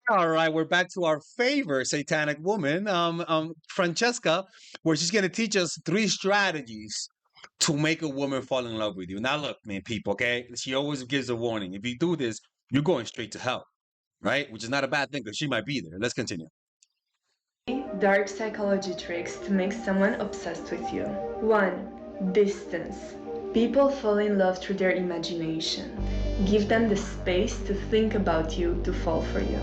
All right, we're back to our favorite satanic woman, Francesca, where she's going to teach us three strategies to make a woman fall in love with you. Now, look, man, people, okay? She always gives a warning. If you do this, you're going straight to hell, right? Which is not a bad thing because she might be there. Let's continue. Dark psychology tricks to make someone obsessed with you. 1. Distance. People fall in love through their imagination. Give them the space to think about you to fall for you.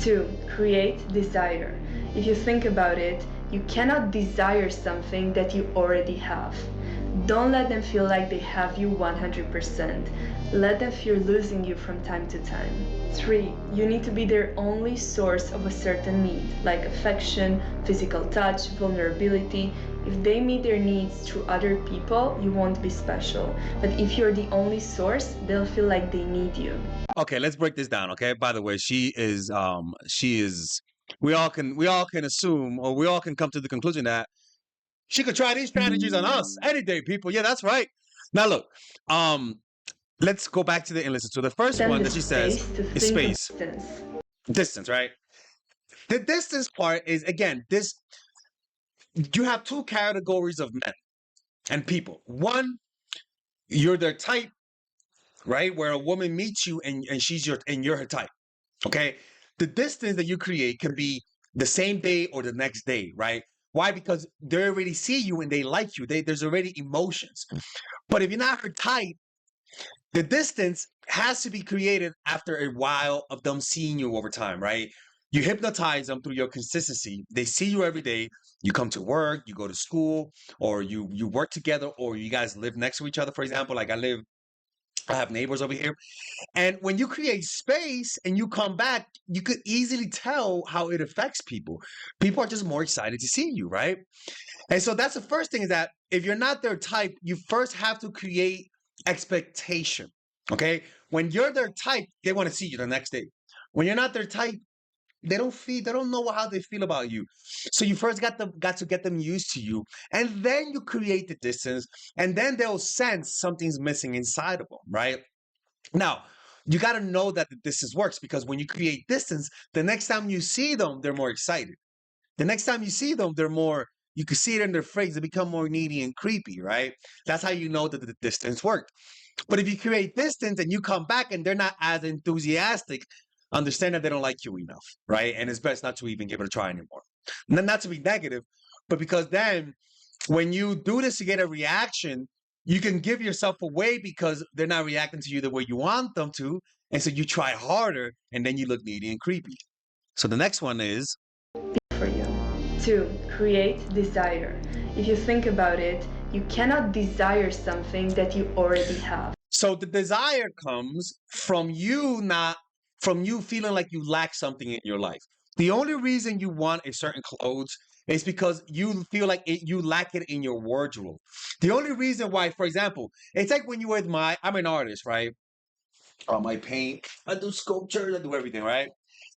2. Create desire. If you think about it, you cannot desire something that you already have. Don't let them feel like they have you 100%. Let them fear losing you from time to time. 3. You need to be their only source of a certain need, like affection, physical touch, vulnerability. If they meet their needs through other people, you won't be special. But if you're the only source, they'll feel like they need you. Okay, let's break this down, okay? By the way, she is we all can assume or we all can come to the conclusion that she could try these strategies on us any day, people. Yeah, that's right. Now look, um let's go back to the enlisted. So the first Them one the that she says space to is think of space, distance. distance, right? The distance part is again this. You have two categories of men and people. One, you're their type, right? Where a woman meets you and you're her type. Okay. The distance that you create can be the same day or the next day, right? Why? Because they already see you and they like you. There's already emotions. But if you're not her type, the distance has to be created after a while of them seeing you over time, right? You hypnotize them through your consistency. They see you every day. You come to work, you go to school, or you work together, or you guys live next to each other. For example, like I have neighbors over here. And when you create space and you come back, you could easily tell how it affects people. People are just more excited to see you, right? And so that's the first thing is that if you're not their type, you first have to create expectation. Okay. When you're their type, they want to see you the next day. When you're not their type, they don't know how they feel about you. So you first got to get them used to you. And then you create the distance, and then they'll sense something's missing inside of them, right? Now, you got to know that the distance works because when you create distance, the next time you see them, they're more excited. The next time you see them, you can see it in their face. They become more needy and creepy, right? That's how you know that the distance worked. But if you create distance and you come back and they're not as enthusiastic, understand that they don't like you enough, right? And it's best not to even give it a try anymore. Not to be negative, but because then when you do this to get a reaction, you can give yourself away because they're not reacting to you the way you want them to. And so you try harder and then you look needy and creepy. So the next one is For you. 2. Create desire. If you think about it, you cannot desire something that you already have. so the desire comes from you feeling like you lack something in your life. The only reason you want a certain clothes is because you feel like you lack it in your wardrobe. The only reason why, for example, it's like when you admire, I'm an artist, right? I paint, I do sculpture, I do everything, right?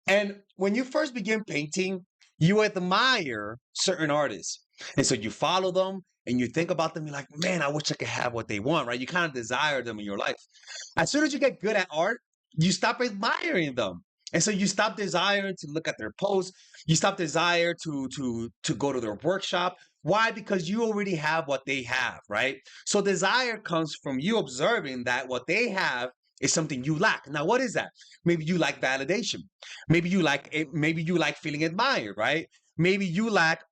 And when you first begin painting, you admire certain artists. And so you follow them and you think about them, you're like, man, I wish I could have what they want, right? You kind of desire them in your life. As soon as you get good at art, you stop admiring them. And so you stop desiring to look at their posts. You stop desire to go to their workshop. Why? Because you already have what they have, right? So desire comes from you observing that what they have is something you lack. Now, what is that? Maybe you like validation. Maybe you like it. Maybe you like feeling admired, right? Maybe you lack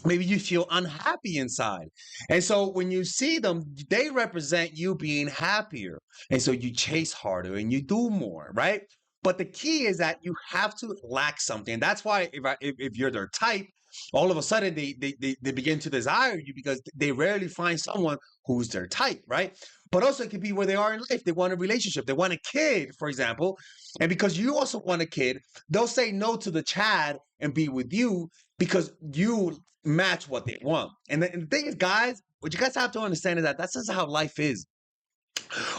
maybe you feel unhappy inside. And so when you see them, they represent you being happier. And so you chase harder and you do more, right? But the key is that you have to lack something. And that's why if you're their type, all of a sudden they begin to desire you because they rarely find someone who's their type, right? But also it could be where they are in life. They want a relationship. They want a kid, for example. And because you also want a kid, they'll say no to the Chad and be with you because you match what they want. And the thing is, guys, what you guys have to understand is that that's just how life is.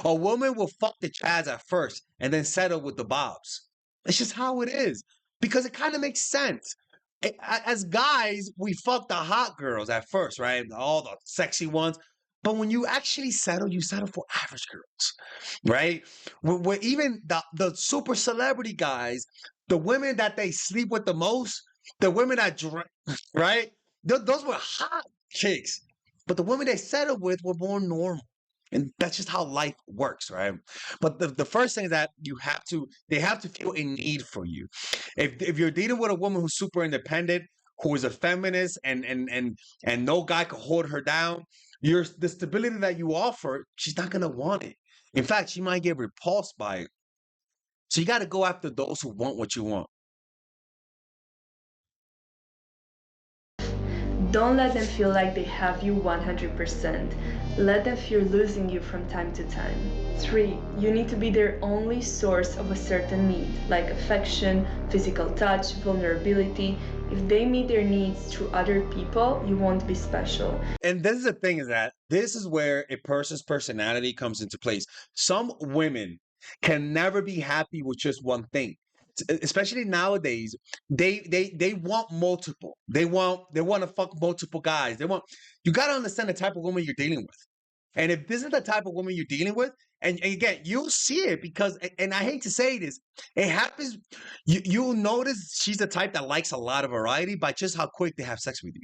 A woman will fuck the Chads at first and then settle with the Bobs. It's just how it is because it kind of makes sense. As guys, we fuck the hot girls at first, right? All the sexy ones. But when you settle for average girls, right? Even the super celebrity guys, the women that they sleep with the most, the women that drink, right? Those were hot chicks, but the women they settled with were more normal. And that's just how life works, right? But the first thing is that they have to feel a need for you. If you're dealing with a woman who's super independent, who is a feminist, and no guy can hold her down, the stability that you offer, she's not gonna want it. In fact, she might get repulsed by it. So you got to go after those who want what you want. Don't let them feel like they have you 100%. Let them fear losing you from time to time. 3. You need to be their only source of a certain need, like affection, physical touch, vulnerability. If they meet their needs through other people, you won't be special. And this is the thing, is that this is where a person's personality comes into place. Some women can never be happy with just one thing. Especially nowadays, they want multiple. They want to fuck multiple guys. You got to understand the type of woman you're dealing with. And if this is the type of woman you're dealing with, and again, you'll see it because, and I hate to say this, it happens. You'll notice she's the type that likes a lot of variety by just how quick they have sex with you.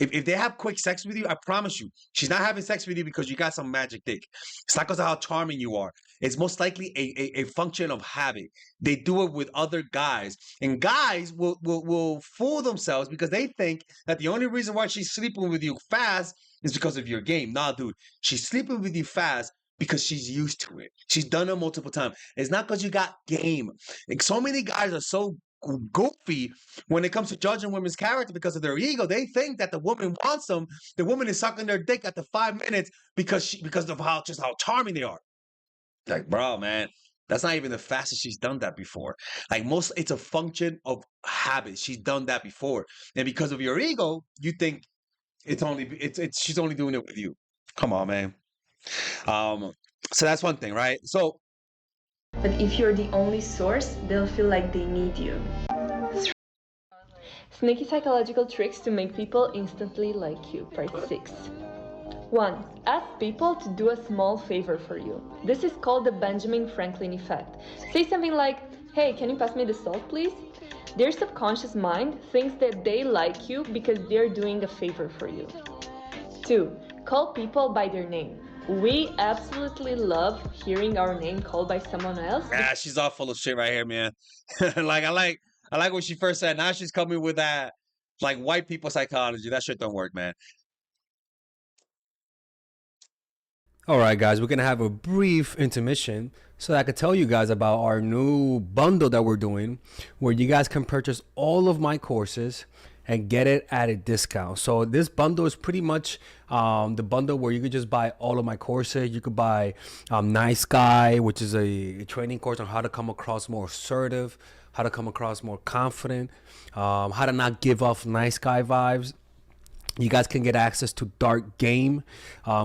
If they have quick sex with you, I promise you, she's not having sex with you because you got some magic dick. It's not because of how charming you are. It's most likely a function of habit. They do it with other guys. And guys will fool themselves because they think that the only reason why she's sleeping with you fast is because of your game. Nah, dude. She's sleeping with you fast because she's used to it. She's done it multiple times. It's not because you got game. Like, so many guys are so goofy when it comes to judging women's character because of their ego. They think that the woman wants them. The woman is sucking their dick after 5 minutes because of how charming they are. Like, bro, man, that's not even the fastest she's done that before. Like, it's a function of habit. She's done that before, and because of your ego, you think she's only doing it with you. Come on, man. So that's one thing, right? So. But if you're the only source, they'll feel like they need you. Sneaky psychological tricks to make people instantly like you, part 6. 1. Ask people to do a small favor for you. This is called the Benjamin Franklin effect. Say something like, "Hey, can you pass me the salt, please?" Their subconscious mind thinks that they like you because they're doing a favor for you. 2. Call people by their name. We absolutely love hearing our name called by someone else. Yeah, she's all full of shit right here, man. Like, I like what she first said. Now she's coming with that, like, white people psychology. That shit don't work, man. All right, guys, we're going to have a brief intermission so that I can tell you guys about our new bundle that we're doing where you guys can purchase all of my courses and get it at a discount. So this bundle is pretty much the bundle where you could just buy all of my courses. You could buy Nice Guy, which is a training course on how to come across more assertive, how to come across more confident, how to not give off nice guy vibes. You guys can get access to Dark Game,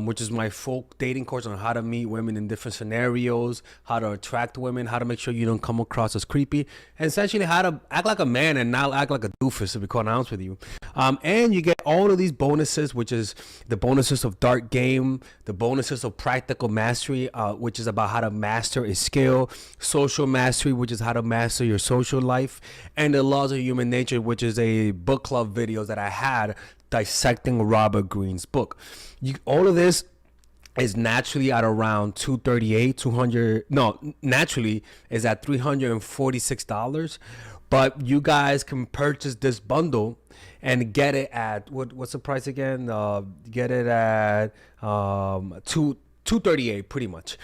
which is my full dating course on how to meet women in different scenarios, how to attract women, how to make sure you don't come across as creepy, and essentially how to act like a man and not act like a doofus, to be quite honest with you. And you get all of these bonuses, which is the bonuses of Dark Game, the bonuses of Practical Mastery, which is about how to master a skill, Social Mastery, which is how to master your social life, and the Laws of Human Nature, which is a book club videos that I had dissecting Robert Greene's book. All of this is naturally at around naturally is at $346, but you guys can purchase this bundle and get it at what's the price again? Get it at $238 pretty much.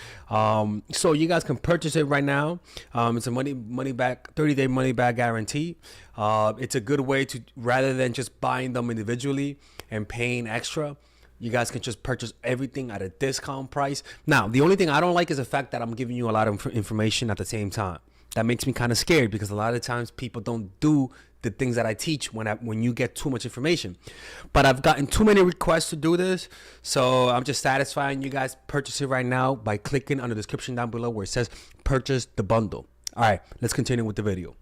So you guys can purchase it right now. It's a money back 30-day money back guarantee. It's a good way to, rather than just buying them individually and paying extra, you guys can just purchase everything at a discount price. Now, the only thing I don't like is the fact that I'm giving you a lot of information at the same time. That makes me kind of scared because a lot of times people don't do the things that I teach when you get too much information. But I've gotten too many requests to do this, so I'm just satisfying you guys. Purchase it right now by clicking on the description down below where it says purchase the bundle. All right, let's continue with the video.